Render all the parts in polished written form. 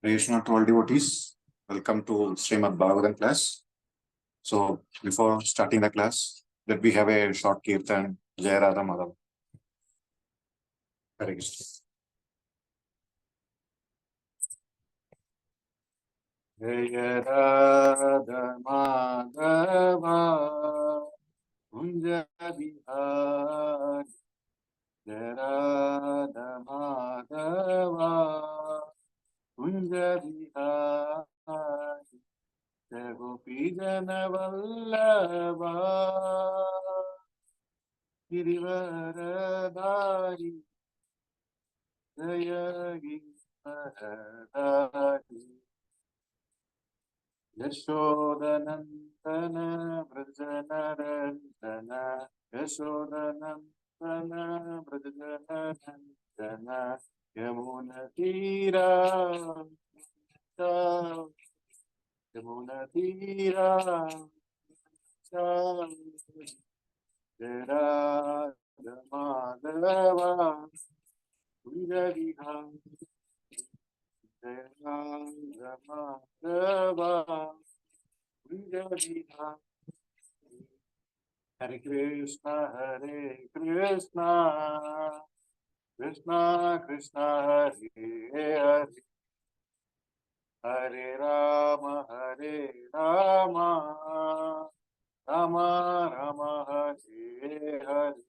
Krishna to all devotees. Welcome to Srimad Bhagavatam class. So, before starting the class, let me have a short kirtan. Jai Radha Madhav. Hare Krishna. Jai Radha Madhava Kunja Bihari. Jai Radha Madhava Kunja Bihari. Jai Gopi Jana Vallabha Girivaradari Jaya Giridharadari Yashodanandana Brajanarandana Yashodanandana Brajanarandana Yamunatira Yamunatira Jara Madhava Kunjabihari Jara Madhava Kunjabihari Hare Krishna Krishna Krishna Hare Hare Hare Rama Rama Rama Hare Hare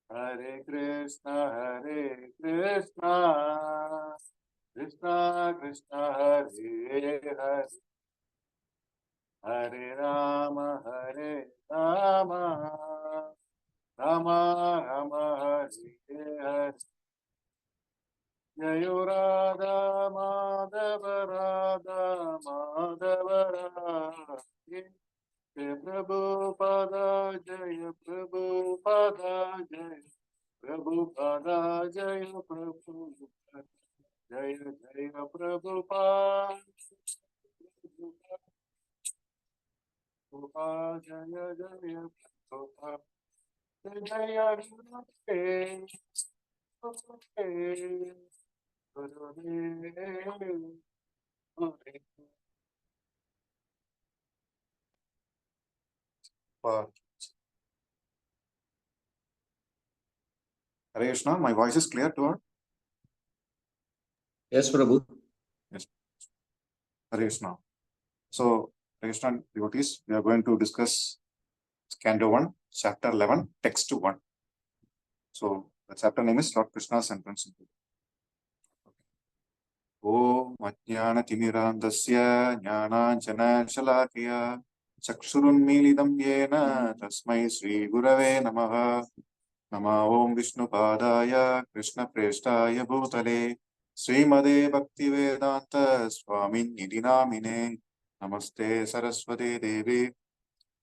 Hare Krishna Krishna Krishna Hare Hare Hare Rama Rama Rama Hare Hare Jaya Radha Madhava Jaya Prabhupada Jaya Prabhupada Jaya Prabhupada Jaya Prabhupada Jaya Jaya Prabhupada Prabhupada Jaya Jaya Prabhupada Jaya Hare Krishna, my voice is clear to all? Yes, Prabhu. Yes. Hare Krishna. So, Hare Krishna devotees, we are going to discuss Canto 1, Chapter 11, Text 1. So, the chapter name is Lord Krishna's entrance into. Om Ajnana Timirandasya Jnananjana Shalakya Chakshurunmilidam Yena Tasmai Sri Gurave Namaha Nama Om Vishnu Padaya Krishna Preshtaya Bhutale Srimade Bhaktivedanta Swamin Nidinamine Namaste Saraswate Devi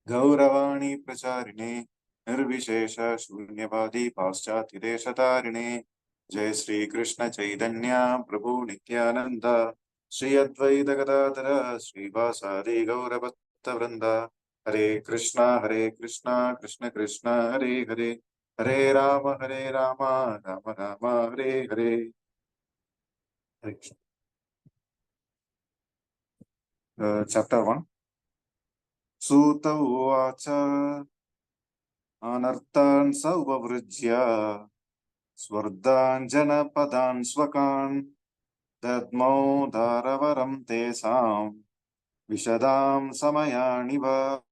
Gauravani Pracharine Nirvishesha Shunyavadi Paschati Deshatarine Jai Sri Krishna Chaitanya Prabhu Nityananda Sri Advaita Gadadhara Sri Vasadi Gaurabhatta Vrinda Hare Krishna Krishna Krishna Hare Hare Hare Rama Rama Rama Hare Hare. Hare Krishna. Chapter 1. Suta Uvacha Anartan Saubavrijya Swardhan Janapadan Swakan Dadmau Daravaram Tesam Vishadam Samayaniva.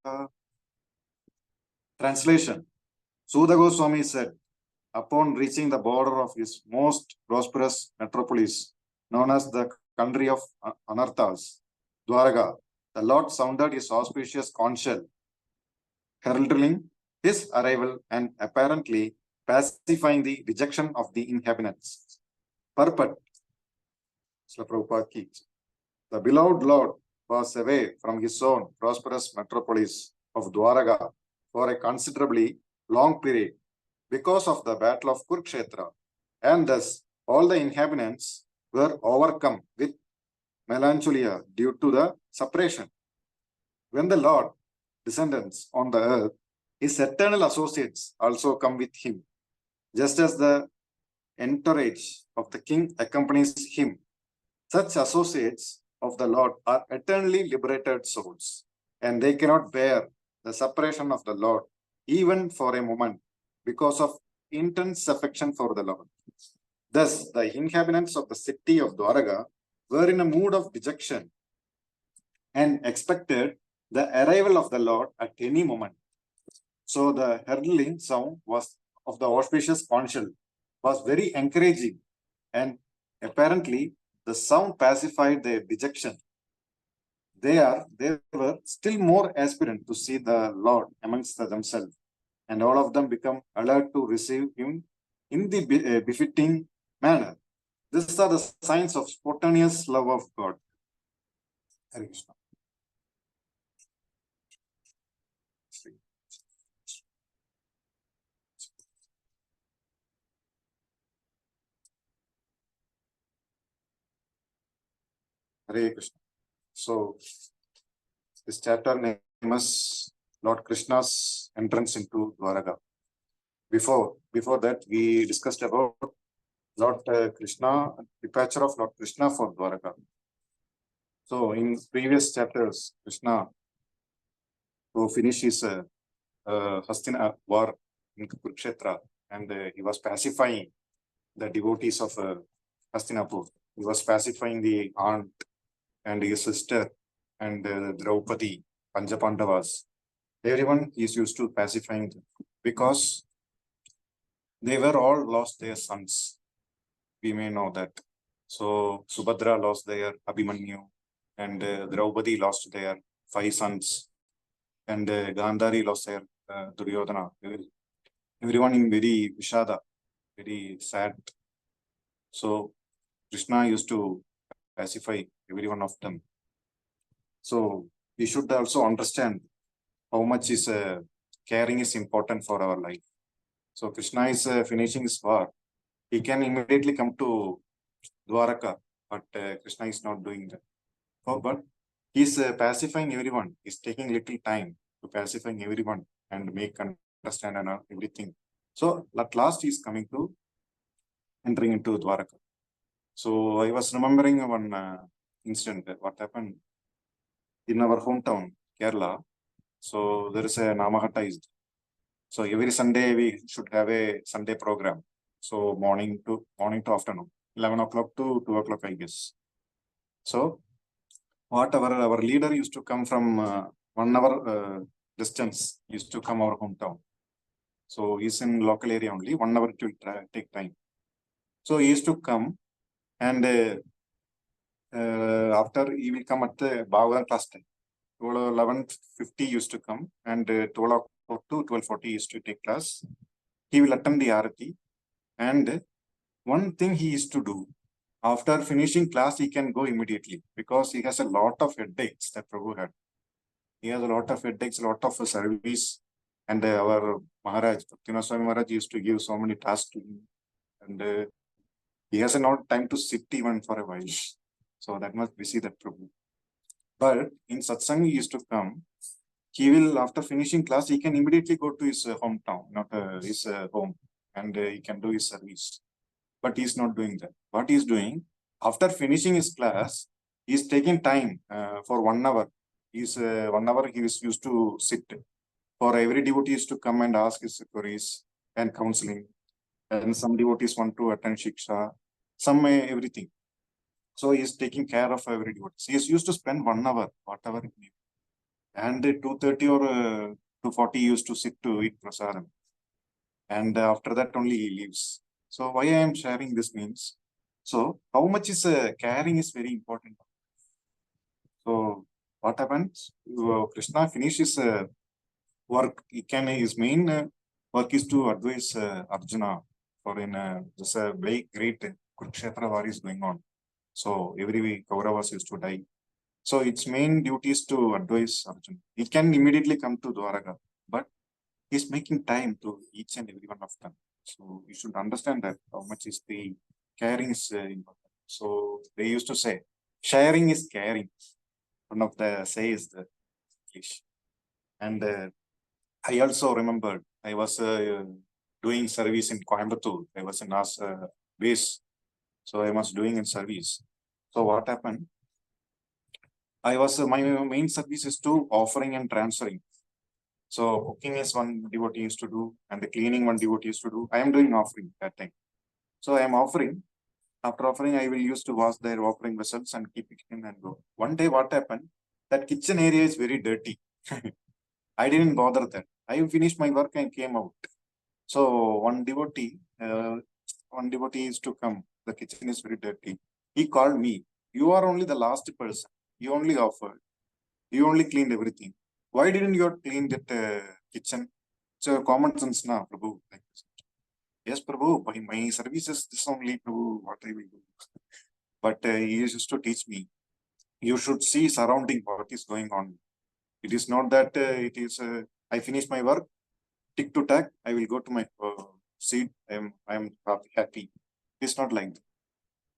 Translation. Suda Goswami said, upon reaching the border of his most prosperous metropolis, known as the country of Anarthas, Dwaraka, the Lord sounded his auspicious conch shell, heralding his arrival and apparently pacifying the rejection of the inhabitants. Purport. The beloved Lord was away from his own prosperous metropolis of Dwaraka for a considerably long period because of the battle of Kurukshetra, and thus all the inhabitants were overcome with melancholia due to the separation. When the Lord descends on the earth, his eternal associates also come with him, just as the entourage of the king accompanies him. Such associates of the Lord are eternally liberated souls, and they cannot bear the separation of the Lord even for a moment because of intense affection for the Lord. Thus, the inhabitants of the city of Dwaraka were in a mood of dejection and expected the arrival of the Lord at any moment. So the heralding sound was of the auspicious consul was very encouraging, and apparently the sound pacified their dejection. They were still more aspirant to see the Lord amongst themselves, and all of them become alert to receive him in the befitting manner. These are the signs of spontaneous love of God. Hare Krishna. Hare Krishna. So this chapter name is Lord Krishna's entrance into Dwaraka. Before that, we discussed about Lord Krishna, departure of Lord Krishna for Dwaraka. So in previous chapters, Krishna, to finish his Hastina war in Kurukshetra, and he was pacifying the devotees of Hastinapur. He was pacifying the aunt and his sister and Draupadi, Panjapandavas. Everyone is used to pacifying them because they were all lost their sons. We may know that. So Subhadra lost their Abhimanyu, and Draupadi lost their 5 sons, and Gandhari lost their Duryodhana. Everyone in very Vishada, very sad. So Krishna used to pacify every one of them. So we should also understand how much is caring is important for our life. So Krishna is finishing his war. He can immediately come to Dwaraka, but Krishna is not doing that. Oh, but he's pacifying everyone. He's taking little time to pacifying everyone and make understand and everything. So at last he's coming to entering into Dwaraka. So I was remembering one incident. What happened in our hometown, Kerala. So there is a Namahata is. So every Sunday we should have a Sunday program. So morning to afternoon, 11 o'clock to 2 o'clock, I guess. So what our leader used to come from 1 hour distance, used to come our hometown. So he's in local area only, 1 hour to take time. So he used to come, and after he will come at the Bhagavatam class time. 11:50 used to come, and 12 o'clock to 12:40 used to take class. He will attend the Arati, and one thing he used to do, after finishing class, he can go immediately because he has a lot of headaches that Prabhu had. He has a lot of headaches, a lot of service, and our Maharaj, Bhaktivinoda Swami Maharaj, used to give so many tasks to him, and he has not time to sit even for a while. So that much busy that Prabhu. But in satsang, he used to come. He will, after finishing class, he can immediately go to his hometown, not his home, and he can do his service. But he's not doing that. What he's doing, after finishing his class, he's taking time for 1 hour. He's 1 hour he is used to sit. For every devotee is to come and ask his queries and counseling. And some devotees want to attend Shiksha, some everything. So he's taking care of every devotee. He is used to spend 1 hour, whatever it may be. And 2:30 or 2:40 used to sit to eat prasadam. And after that only he leaves. So why I am sharing this means, so how much is caring is very important. So what happens? Krishna finishes work. His main work is to advise Arjuna for this very great Kurukshetra war is going on. So every Kauravas used to die. So its main duty is to advise Arjuna. He can immediately come to Dwaraka, but he's making time to each and every one of them. So you should understand that how much is the caring is important. So they used to say, sharing is caring. One of the says the English. And I also remembered I was doing service in Coimbatore. I was in base. So I was doing in service. So what happened? I was my main service is to offering and transferring. So cooking is one devotee used to do, and the cleaning one devotee used to do. I am doing offering that time. So I am offering. After offering, I will use to wash their offering vessels and keep it in and go. One day, what happened? That kitchen area is very dirty. I didn't bother that. I finished my work and came out. So one devotee is to come. The kitchen is very dirty. He called me. You are only the last person. You only offered. You only cleaned everything. Why didn't you clean that kitchen? So common sense now, Prabhu. Like this. Yes, Prabhu. By my services, this only Prabhu. What I will do. But he used to teach me. You should see surrounding what is going on. It is not that it is. I finish my work. Tick to tack. I will go to my seat. I am happy. It's not like that.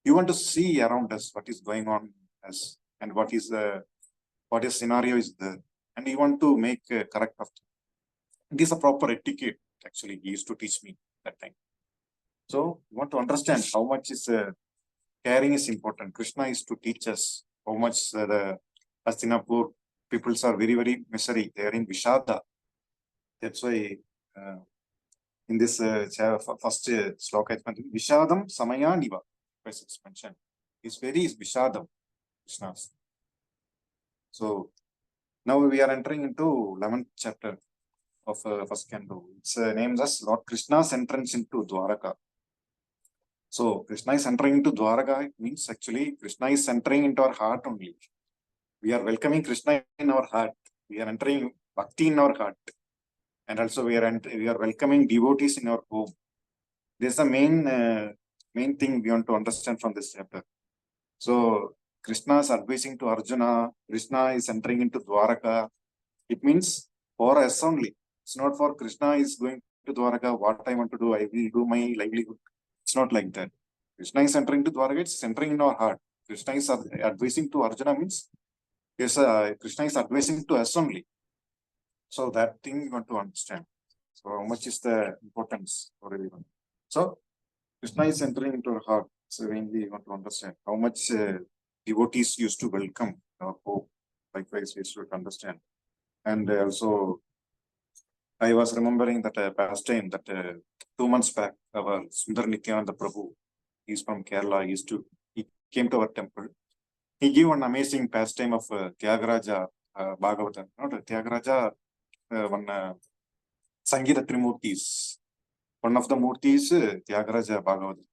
You want to see around us what is going on us and what is scenario is there, and you want to make correct of it. It is a proper etiquette. Actually, he used to teach me that time. So you want to understand how much is caring is important. Krishna is to teach us how much the Hastinapur peoples are very, very misery. They are in Vishada. That's why in this first sloka, it's mentioned Vishadam Samaya Niva. It's mentioned. It's very Vishadam, Krishna's. So now we are entering into 11th chapter of first canto. It's named as Lord Krishna's entrance into Dwaraka. So Krishna is entering into Dwaraka. It means actually Krishna is entering into our heart only. We are welcoming Krishna in our heart. We are entering Bhakti in our heart. And also we are welcoming devotees in our home. This is the main thing we want to understand from this chapter. So Krishna is advising to Arjuna. Krishna is entering into Dwaraka. It means for us only. It's not for Krishna is going to Dwaraka. What I want to do, I will do my livelihood. It's not like that. Krishna is entering to Dwaraka. It's entering in our heart. Krishna is advising to Arjuna means yes, Krishna is advising to us only. So that thing you want to understand. So how much is the importance for everyone? So Krishna is entering into our heart. So we want to understand how much devotees used to welcome our hope. Likewise, we should understand. And also, I was remembering that past time that 2 months back, our Sundar Nityananda Prabhu, he's from Kerala, he came to our temple. He gave an amazing pastime of Tyagaraja Bhagavatam. Not Tyagaraja, one Sangeeta Trimurtis. One of the Murtis, Tyagaraja Bhagavatam.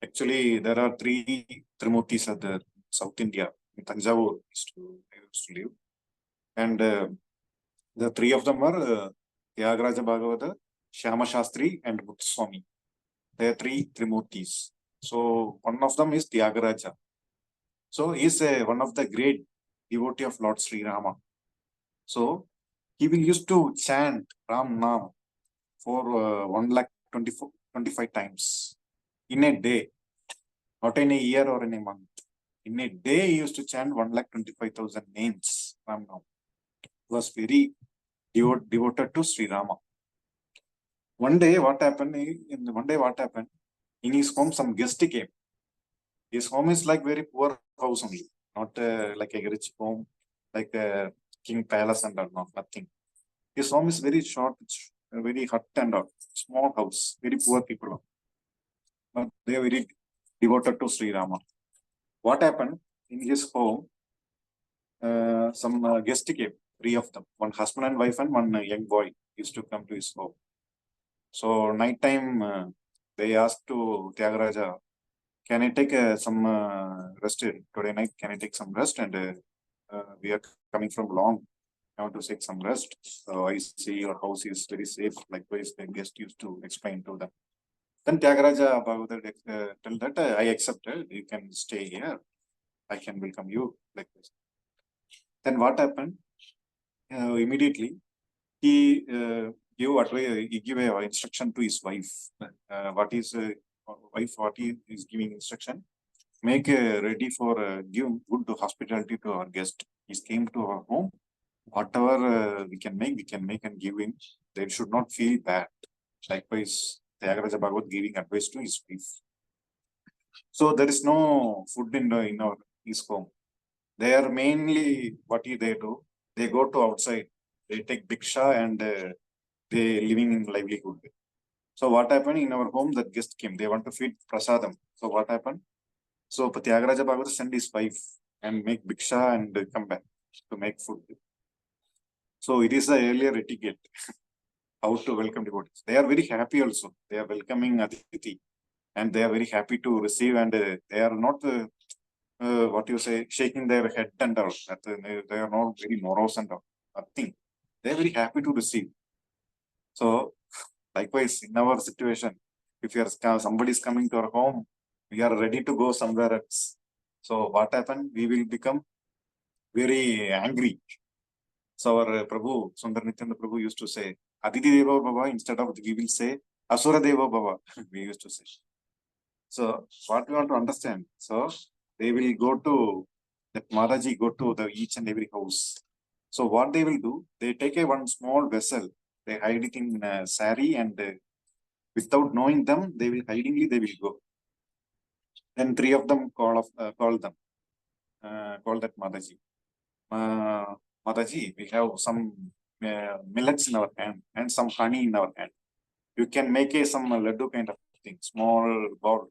Actually, there are 3 Trimurtis at the South India. In Tanjavur, I used to live. And the 3 of them are Tyagaraja Bhagavata, Shyama Shastri, and Muthuswami. They are 3 Trimurtis. So one of them is Tyagaraja. So he is one of the great devotee of Lord Sri Rama. So he will used to chant Ram Nam for 1,25 times in a day, not in a year or in a month. In a day, he used to chant 1,25,000 names. Ram Nam. He was very devoted to Sri Rama. One day, what happened? In his home, some guest came. His home is like very poor house only, not like a rich home, like a king palace and all, nothing. His home is very short, very hut and all, small house, very poor people. But they are very devoted to Sri Rama. What happened in his home? Some guest came, 3 of them, one husband and wife and one young boy used to come to his home. So night time, they asked to Tyagaraja, can I take some rest today night? Can I take some rest? And we are coming from long. I want to take some rest. So I see your house is very safe. Likewise, the guest used to explain to them. Then Tyagaraja Bhagavatar tell that I accepted. You can stay here. I can welcome you. Like this. Then what happened? Immediately, he gave advice. He gave an instruction to his wife. What he is giving instruction? Make ready for give good hospitality to our guest. He came to our home. Whatever we can make and give him. They should not feel bad. Likewise, Tyagaraja Bhagavat giving advice to his wife. So there is no food in our ISKCON. They are mainly what they do. They go to outside. They take bhiksha and they living in livelihood. So what happened in our home? That guest came. They want to feed prasadam. So what happened? So Tyagaraja Bhagavata sent his wife and make bhiksha and come back to make food. So it is the earlier etiquette how to welcome devotees. They are very happy also. They are welcoming Aditi and they are very happy to receive and they are not what you say shaking their head and all. They are not very morose and all. Nothing. They are very happy to receive. So likewise in our situation, if you are somebody is coming to our home, we are ready to go somewhere else. So what happened? We will become very angry. So our Prabhu, Sundar Nityananda Prabhu used to say, Aditi Deva Bhava, instead of we will say Asura Deva Bhava, we used to say. So what we want to understand, so they will go to, that Mataji go to the each and every house. So what they will do, they take a one small vessel, they hide it in a sari and without knowing them, they will hidingly, they will go. Then three of them call that Mataji. Mataji, we have some millets in our hand and some honey in our hand. You can make some laddu kind of thing, small bowl.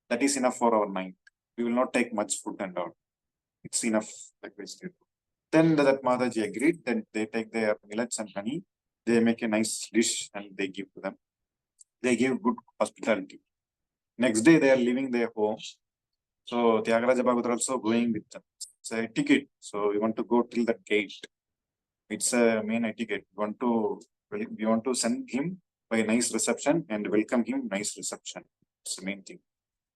That is enough for our night. We will not take much food and all. It's enough. Like then that Mataji agreed. Then they take their millets and honey. They make a nice dish and they give to them. They give good hospitality. Next day they are leaving their home. So Tyagaraja Bhagavatar also going with them. It's a ticket. So we want to go till that gate. It's a main etiquette. We want to send him by a nice reception and welcome him nice reception. It's the main thing.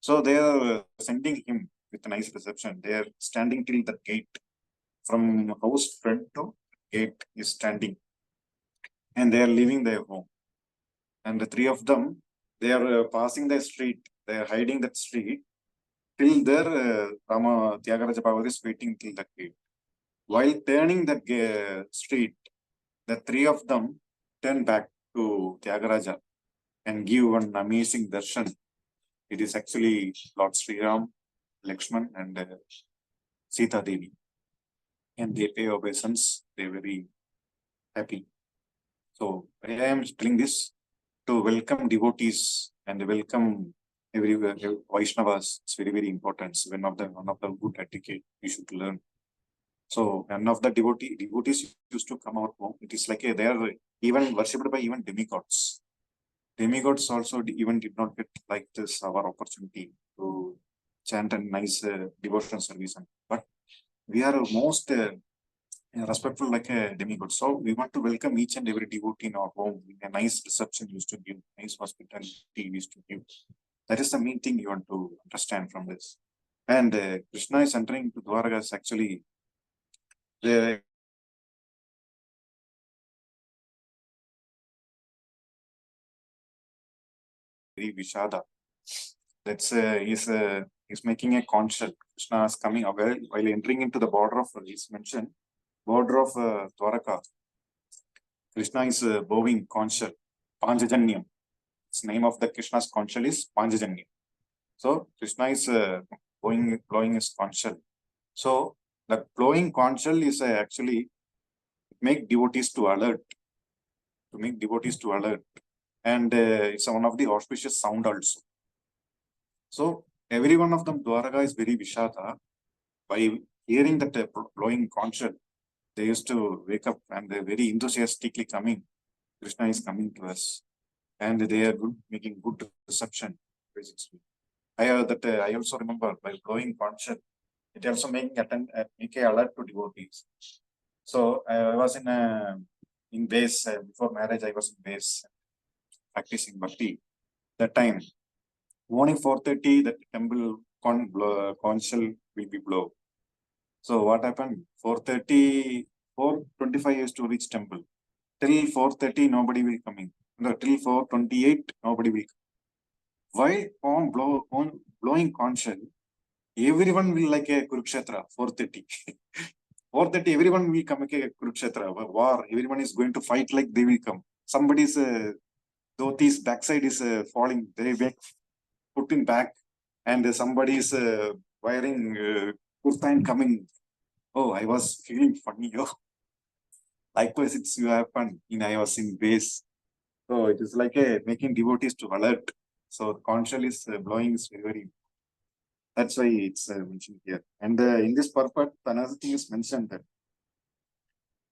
So they are sending him with a nice reception. They are standing till the gate. From house front to gate is standing. And they are leaving their home. And the three of them, they are passing the street. They are hiding that street. Till there, Rama Tyagaraja Bhagavatar is waiting till the gate. While turning the street, the three of them turn back to Tyagaraja and give one amazing darshan. It is actually Lord Sri Ram, Lakshman, and Sita Devi. And they pay obeisance. They are very happy. So I am telling this to welcome devotees and welcome everywhere Vaishnavas. It's very, very important. It's one of the good etiquette we should learn. So none of the devotees used to come out home. It is like they are even worshipped by even demigods. Demigods also even did not get like this our opportunity to chant a nice devotional service. But we are most respectful like a demigod. So we want to welcome each and every devotee in our home. A nice reception used to give, nice hospitality used to give. That is the main thing you want to understand from this. And Krishna is entering to Dwaraka is actually the very Vishada. That's he's making a concept. Krishna is coming while entering into the border of he's mentioned border of Dwaraka. Krishna is bowing conchal, Panjajanyam. Its name of the Krishna's conchal is Panjajanyam. So Krishna is blowing his conchal. So the blowing conchal is actually make devotees to alert. To make devotees to alert, and it's one of the auspicious sound also. So every one of them, Dwaraka is very Vishada. By hearing that blowing conchal, they used to wake up and they're very enthusiastically coming. Krishna is coming to us, and they are making good reception. Basically, I also remember by blowing conchal, it also make a alert to devotees. So I was in base before marriage. I was in base practicing bhakti. That time, morning 4:30, the temple conchal will be blown. So what happened? 4:30, 4:25 used to reach temple. Till 4:30, nobody will coming. No, till 4:28, nobody will come. Why on blowing conchal? Everyone will like a Kurukshetra, 4:30. 4:30, everyone will come like a Kurukshetra, war. Everyone is going to fight like they will come. Somebody's dhoti's backside is falling. They put in back. and somebody is wearing kurta and coming. Oh, I was feeling funny. Oh, likewise, it's happened in I was in base. So it is like a making devotees to alert. So the conscience is blowing is very. That's why it's mentioned here. And in this purport, another thing is mentioned that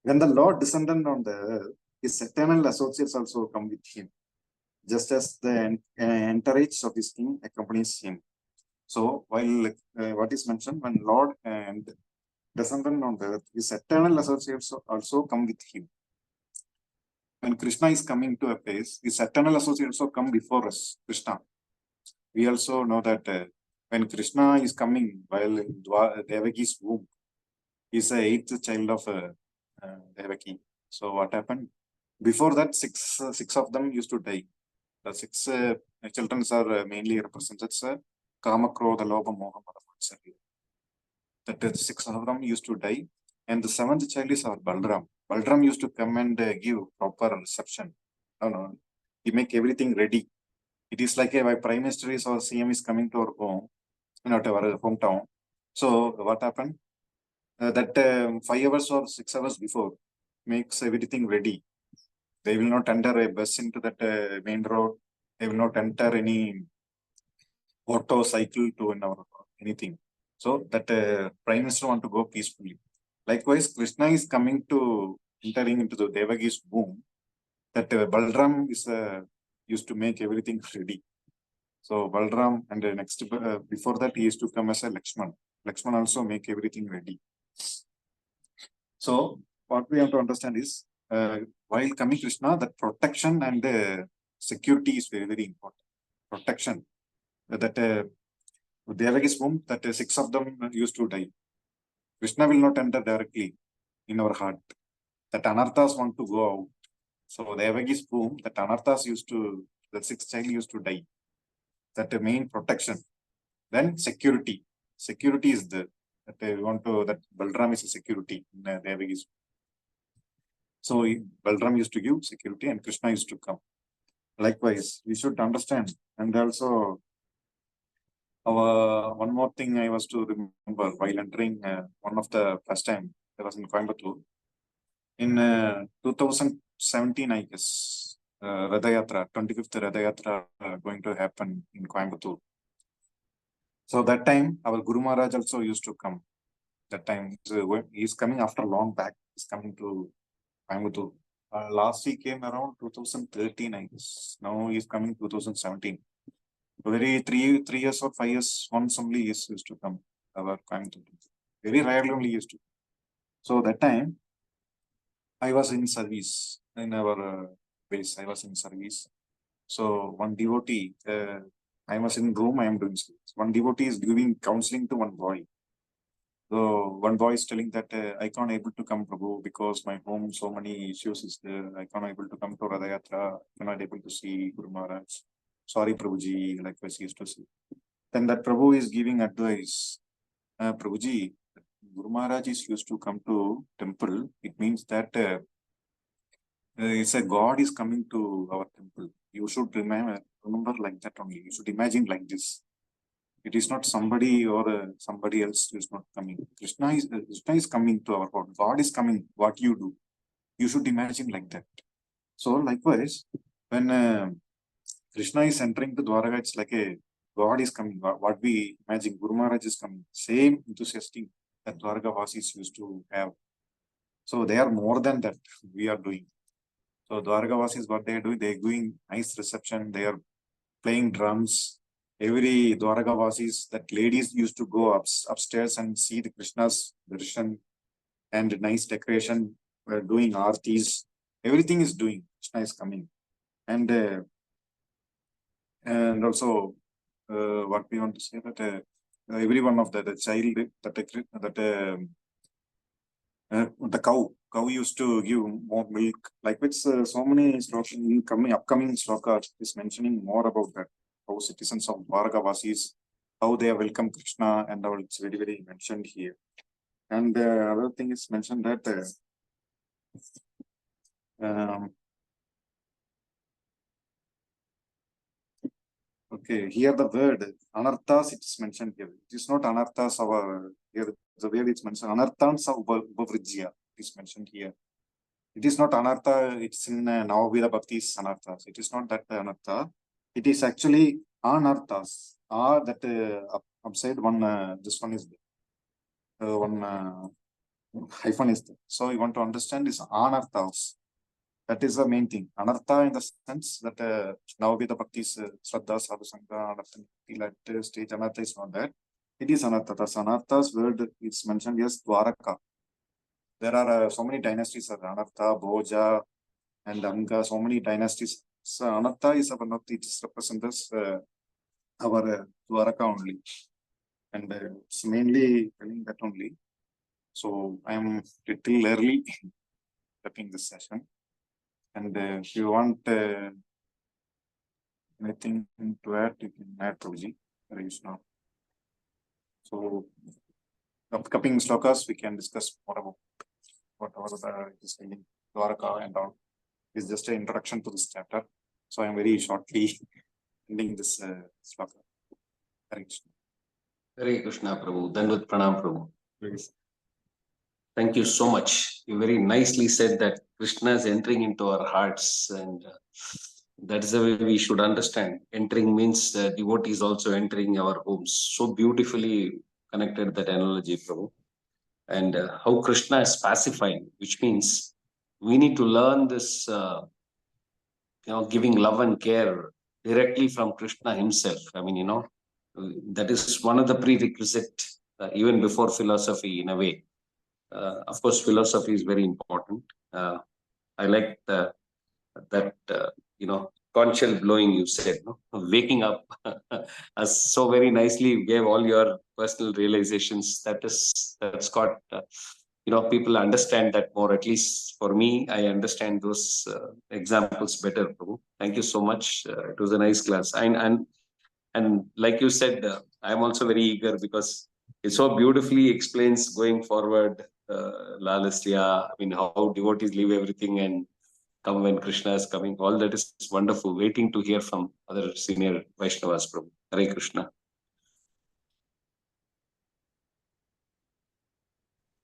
when the Lord descended on the earth, his eternal associates also come with him, just as the entourage of his king accompanies him. So while what is mentioned, when Lord and descendant on the earth, his eternal associates also come with him. When Krishna is coming to a place, his eternal associates also come before us, Krishna. We also know that when Krishna is coming while in Devaki's womb, he's the eighth child of Devaki. So what happened? Before that, six of them used to die. The six children are mainly represented as Kama, Krodha, Lobha, Moha, Mada, that six of them used to die. And the seventh child is our Balram. Balram used to come and give proper reception. No, he make everything ready. It is like a Prime Minister is or CM is coming to our home, not our hometown. So what happened? That 5 hours or 6 hours before makes everything ready. They will not enter a bus into that main road. They will not enter any auto, cycle to anything. So that Prime Minister want to go peacefully. Likewise, Krishna is coming to entering into the Devaki's womb. That Balram is used to make everything ready. So Balram and next before that he used to come as a Lakshman. Lakshman also make everything ready. So what we have to understand is while coming Krishna, that protection and security is very, very important. Protection. That Devaki's womb, that six of them used to die. Krishna will not enter directly in our heart. That anarthas want to go out. So Devaki's womb, that anarthas used to, the sixth child used to die. That the main protection. Then security. Security is the that they want to that Balram is a security in Devaki's. So Balram used to give security and Krishna used to come. Likewise, we should understand. And also, one more thing I was to remember while entering one of the first time I was in Coimbatore. In 2017, I guess, Radha Yatra, 25th Radha Yatra going to happen in Coimbatore. So that time, our Guru Maharaj also used to come. That time, he's coming after long back. He's coming to Coimbatore. Last he came around 2013, I guess. Now he's coming 2017. Very 3 years or 5 years once only he used to come. Our Coimbatore. Very rarely only used to. So that time, I was in service in our base. I was in service. So one devotee, I was in room. I am doing service. One devotee is giving counseling to one boy. So one boy is telling that I can't able to come, Prabhu, because my home so many issues is there. I can't able to come to Radha Yatra. Cannot able to see Guru Maharaj. Sorry, Prabhuji, like I used to say. Then that Prabhu is giving advice. Prabhuji, Guru Maharaj is used to come to temple. It means that it's a God is coming to our temple. You should remember like that only. You should imagine like this. It is not somebody or somebody else who is not coming. Krishna is coming to our God. God is coming. What you do, you should imagine like that. So likewise, when Krishna is entering to Dwaraka, it's like a God is coming. What we imagine, Guru Maharaj is coming. Same enthusiastic that Dwaraka Vasis used to have. So they are more than that we are doing. So Dwaraka Vasis, what they are doing, they are doing nice reception. They are playing drums. Every Dwaraka Vasis, that ladies used to go upstairs and see the Krishna's darshan and nice decoration. We're doing artis. Everything is doing. Krishna is coming. And also what we want to say that every one of the child the cow used to give more milk, like which so many slokas upcoming slokas is mentioning more about that, how citizens of Dwaraka Vasis, how they welcome Krishna, and all. It's very, very mentioned here. And other thing is mentioned that um, Okay, here the word anarthas, it's mentioned here. It is not anarthas our here the word it's mentioned. Anarthans of Ubavrijya is mentioned here. It is not anartha, it's in Navavida Bhakti's anarthas. It is not that anartha. It is actually anarthas. That upside one, this one is one hyphen is there. So you want to understand is anarthas. That is the main thing. Anartha in the sense that Navavida Bhakti's Shraddha, Sadhu Sangha, Anartha, stage Anartha is not that. It is Anartha. The Anartha's word is mentioned as Dwaraka. There are so many dynasties, Anartha, Bhoja, and Anga, so many dynasties. So Anartha is one of it represents our Dwaraka only. And it's mainly telling that only. So I am little early taking this session. And if you want anything to add, you can add, Prabhuji. So upcoming slokas, we can discuss more about whatever the existing Dwaraka and all. Is just an introduction to this chapter. So I am very shortly ending this sloka. Hare Krishna. Hare Krishna, Prabhu. Dandavat Pranam, Prabhu. Please. Thank you so much. You very nicely said that Krishna is entering into our hearts, and that's the way we should understand. Entering means devotee is also entering our homes. So beautifully connected that analogy, Prabhu. And how Krishna is pacifying, which means we need to learn this, giving love and care directly from Krishna himself. I mean, that is one of the prerequisite, even before philosophy in a way. Of course, philosophy is very important. I like that, conch shell blowing, you said, waking up, as so very nicely you gave all your personal realizations. That's got, people understand that more. At least for me, I understand those examples better, Prabhu. Thank you so much. It was a nice class. And like you said, I'm also very eager because it so beautifully explains going forward, Lalasya, I mean, how devotees leave everything and come when Krishna is coming. All that is wonderful. Waiting to hear from other senior Vaishnavas, Prabhu. Hare Krishna.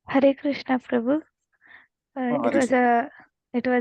Hare Krishna, Prabhu. Hare It was